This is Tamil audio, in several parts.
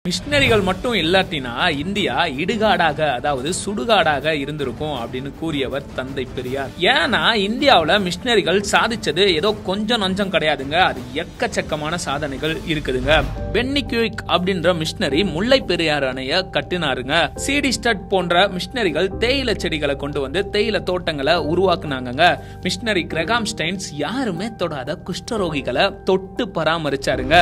மிஷினரிகள் மட்டும் இல்லாட்டினா இந்தியா இடுகாடாக அதாவது சுடுகாடாக இருந்திருக்கும் அப்படின்னு கூறியவர் தந்தை பெரியார். ஏன்னா இந்தியாவில் மிஷினரிகள் சாதிச்சது ஏதோ கொஞ்சம் நஞ்சம் கிடையாதுங்க, அது எக்கச்சக்கமான சாதனைகள் இருக்குதுங்க. பென்னி குயிக் அப்படின்ற மிஷினரி முல்லை பெரியார் அணைய கட்டினாருங்க. சீடிஸ்டட் போன்ற மிஷினரிகள் தேயிலை செடிகளை கொண்டு வந்து தேயிலை தோட்டங்களை உருவாக்குனாங்க. மிஷினரி கிரகாம் ஸ்டைன்ஸ் யாருமே தொடாத குஷ்டரோகிகளை தொட்டு பராமரிச்சாருங்க.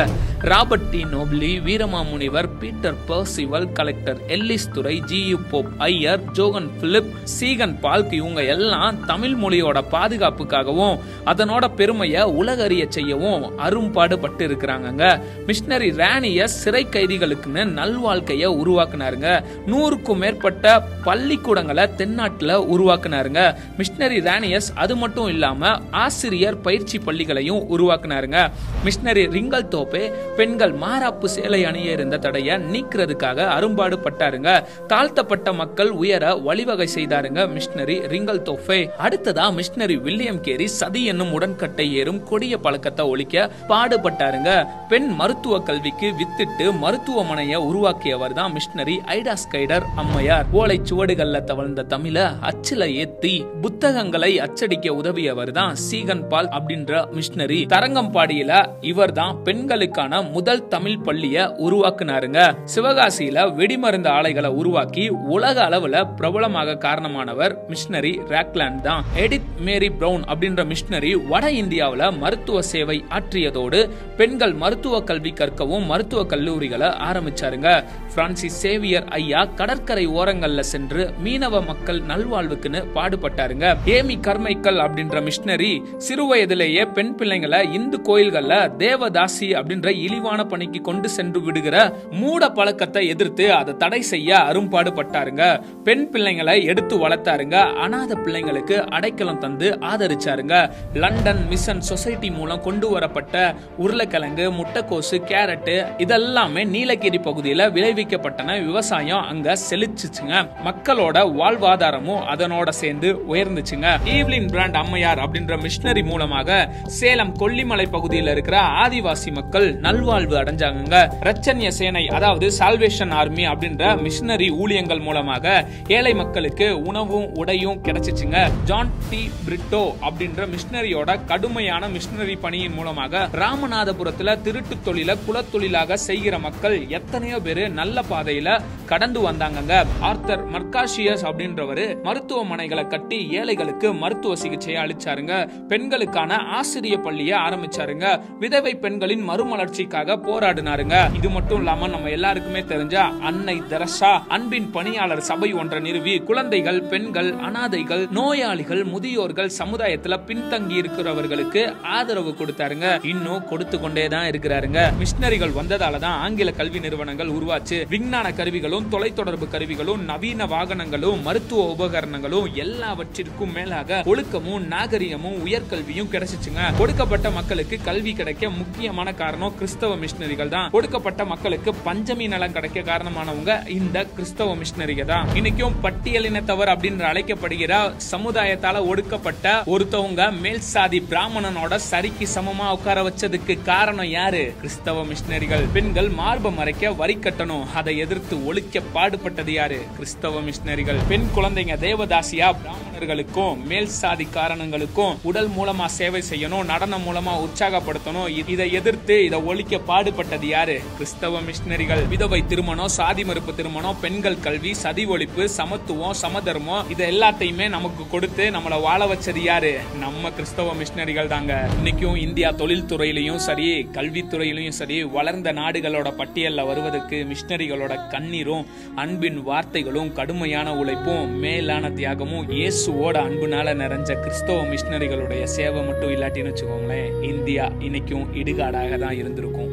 Robert de Nobili, Veeramamunivar, Peter Percival, collector Ellis Durai, G U. Pope Iyer, Johann Philipp, Ziegenbalg இவங்க எல்லாம் தமிழ் மொழியோட பாதுகாப்புக்காகவும் அதனோட பெருமையை உலகறிய செய்யவும் அரும்பாடுபட்டு இருக்கிறாங்க. மிஷினரி ராணியஸ் சிறை கைதிகளுக்குன்னு நல்வாழ்க்கைய உருவாக்குனாருங்க. 100க்கும் மேற்பட்ட பள்ளிக்கூடங்களை தென்னாட்டுல உருவாக்குனாருங்க. மிஷினரி ராணியஸ் அது மட்டும் இல்லாம ஆசிரியர் பயிற்சி பள்ளிகளையும் உருவாக்குனாருங்க. மிஷினரி ரிங்கல் தோப்பே பெண்கள் மாராப்பு சேலை அணிய இருந்த தடைய நீக்கிறதுக்காக அரும்பாடுபட்டாருங்க. தாழ்த்தப்பட்ட மக்கள் உயர வழிவகை செய்தாருங்க மிஷினரி ரிங்கல் தோப்பே. அடுத்ததா மிஷினரி வில்லியம் கேரி சதி என்னும் உடன்கட்டை ஏறும் கொடிய பழக்கத்தை ஒழிக்க பாடுபட்டாருங்க. பெண் மருத்துவ கல்விக்கு வித்திட்டு மருத்துவமனையை உருவாக்கியவர் தான் மிஷினரி ஐடா ஸ்கைடர் அம்மையார். ஓலை சுவடுகள்ல தவழ்ந்த தமிழ அச்சில ஏத்தி புத்தகங்களை அச்சடிக்க உதவியவர் தான் சீகன் பால் அப்படின்ற மிஷினரி. தரங்கம்பாடியில இவர் தான் பெண்களுக்கான முதல் தமிழ் பள்ளிய உருவாக்குனாருங்க. சிவகாசியில வெடிமருந்து ஆலைகளை உருவாக்கி உலக அளவுல பிரபலமாக காரணமானவர் மிஷினரி ராக்லாண்ட் தான். எடித் மேரி பிரவுன் அப்படின்ற மிஷினரி வட இந்தியாவில் மருத்துவ சேவை ஆற்றியதோடு பெண்கள் மருத்துவ கல்வி கற்கவும் மருத்துவ கல்லூரிகளை ஆரம்பிச்சாருங்க. பிரான்சிஸ் சேவியர் ஐயா கடற்கரை ஓரங்கள்ல சென்று மீனவ மக்கள் நல்வாழ்வுக்குன்னு பாடுபட்டாருங்க. ஏமி கர்மைக்கல் அப்படின்ற மிஷினரி சிறு வயதிலேயே பெண் பிள்ளைங்களை இந்து கோயில்கள்ல தேவதாசி அப்படின்ற இழிவான பணிக்கு கொண்டு சென்று விடுகிற மூட பழக்கத்தை எதிர்த்து அதை தடை செய்ய அரும்பாடுபட்டாருங்க. பெண் பிள்ளைங்களை எடுத்து வளர்த்தாருங்க. அநாத பிள்ளைங்களுக்கு அடைக்கலம் தந்து ஆதரிச்சாருங்க. லண்டன் மிஷன் சொசைட்டி மூலம் கொண்டு வரப்பட்ட உருளைக்கிழங்கு, முட்டைக்கோசு, கேரட் இதெல்லாமே நீலகிரி பகுதியில் விளைவிக்கப்பட்டன. விவசாயம் அங்க செழிச்சுச்சுங்க. மக்களோட வாழ்வாதாரமும் அதனோட சேர்ந்து உயர்ந்துச்சுங்க. ஈவ்லின் பிராண்ட் அம்மையார் அப்படின்ற மிஷினரி மூலமாக சேலம் கொல்லிமலை பகுதியில் இருக்கிற ஆதிவாசி மக்கள் நல்வாழ்வு அடைஞ்சாங்க. ரச்சன்ய சேனை அதாவது சால்வேஷன் ஆர்மி அப்படின்ற மிஷினரி ஊழியங்கள் மூலமாக ஏழை மக்களுக்கு உணவும் உடையும் கிடைச்சிச்சுங்க. ஜான் டி பிரிட்டோ அப்படின்ற மிஷினரியோட கடுமையான மிஷினரி பணியின் மூலமாக ராமநாதபுரத்துல திருட்டு தொழில குலத்தொழிலாக செய்கிற மக்கள் எத்தனையோ பேரு நல்ல பாதையில கடந்து வந்தாங்க. ஆர்த்தர் மர்காஷியஸ் அப்படின்றவரு மருத்துவமனைகளை கட்டி ஏழைகளுக்கு மருத்துவ சிகிச்சையை அளிச்சாருங்க. பெண்களுக்கான ஆசிரிய பள்ளியை ஆரம்பிச்சாருங்க. விதவை பெண்களின் மறுமலர்ச்சிக்காக போராடினாருங்க. இது மட்டும் இல்லாம நம்ம எல்லாருக்குமே தெரிஞ்ச அன்னை தெரசா அன்பின் பணியாளர் சபை ஒன்றை நிறுவி குழந்தைகள், பெண்கள், அனாதைகள், நோயாளிகள், முதியோர்கள், சமுதாயத்துல பின்தங்கி இருக்கிறவர்களுக்கு ஆதரவு கொடுத்தாருங்க. இன்னும் கொடுத்து கொண்டே தான் இருக்கிறாருங்க. மிஷினரிகள் வந்ததால தான் ஆங்கில கல்வி நிறுவனங்கள் உருவாச்சு. விஞ்ஞான கருவிகளும் தொலைத்தொடர்பு கருவிகளும் நவீன வாகனங்களும் மருத்துவ உபகரணங்களும் எல்லாவற்றிற்கும் மேலாக ஒழுக்கமும் நாகரிகமும் உயர்கல்வியும் கிடைச்சிச்சுங்க. கொடுக்கப்பட்ட மக்களுக்கு கல்வி கிடைக்க முக்கியமான காரணம் கிறிஸ்தவ மிஷினரிகள் தான். கொடுக்கப்பட்ட மக்களுக்கு பஞ்சமி நலம் கிடைக்க காரணமானவங்க இந்த கிறிஸ்தவ மிஷினரிகள் தான். இன்னைக்கும் பட்டியலினத்தவர் அப்படின்னு அழைக்கப்படுகிற சமுதாயத்தால ஒடுக்கப்பட்ட ஒருத்தவங்க மேல் சாதி பிராமணனோட சரிக்கு சமமா உட்கார வச்சதுக்கு காரணம் யாரு? கிறிஸ்தவ மிஷினரிகள். பெண்கள் மார்பை மறைக்க வரி கட்டணும், அதை எதிர்த்து ஒழிக்க பாடுபட்டது யாரு? கிறிஸ்தவ மிஷினரிகள். பெண் குழந்தைங்க தேவதாசியா பிராமணர்களுக்கும் மேல் சாதி காரணங்களுக்கும் உடல் மூலமா சேவை செய்யணும், நடனம் மூலமா உற்சாகப்படுத்தணும், இதை எதிர்த்து இதை ஒழிக்க பாடுபட்டது யாரு? கிறிஸ்தவ மிஷினரிகள். விதவை திருமணம், சாதி மறுப்பு திருமணம், பெண்கள் கல்வி, சதி ஒழிப்பு, சமத்துவம், சமதர்மம் இது எல்லாத்தையுமே நமக்கு கொடுத்து நம்மளை வாழ வச்சது யாரு? நம்ம கிறிஸ்தவ மிஷினரிகள் தாங்க. இன்னைக்கும் இந்தியா தொழில்துறையிலையும் சரி கல்வித்துறையிலையும் சரி வளர்ந்த நாடுகளோட பட்டியல்ல வருவதற்கு மிஷினரிகளோட கண்ணீரும் அன்பின் வார்த்தைகளும் கடுமையான உழைப்பும் மேலான தியாகமும் இயேசுவோட அன்புனால நிறைஞ்ச கிறிஸ்தவ மிஷினரிகளுடைய சேவை மட்டும் இல்லாட்டின்னு வச்சுக்கோங்களேன், இந்தியா இன்னைக்கும் இடுகாடாக தான் இருந்திருக்கும்.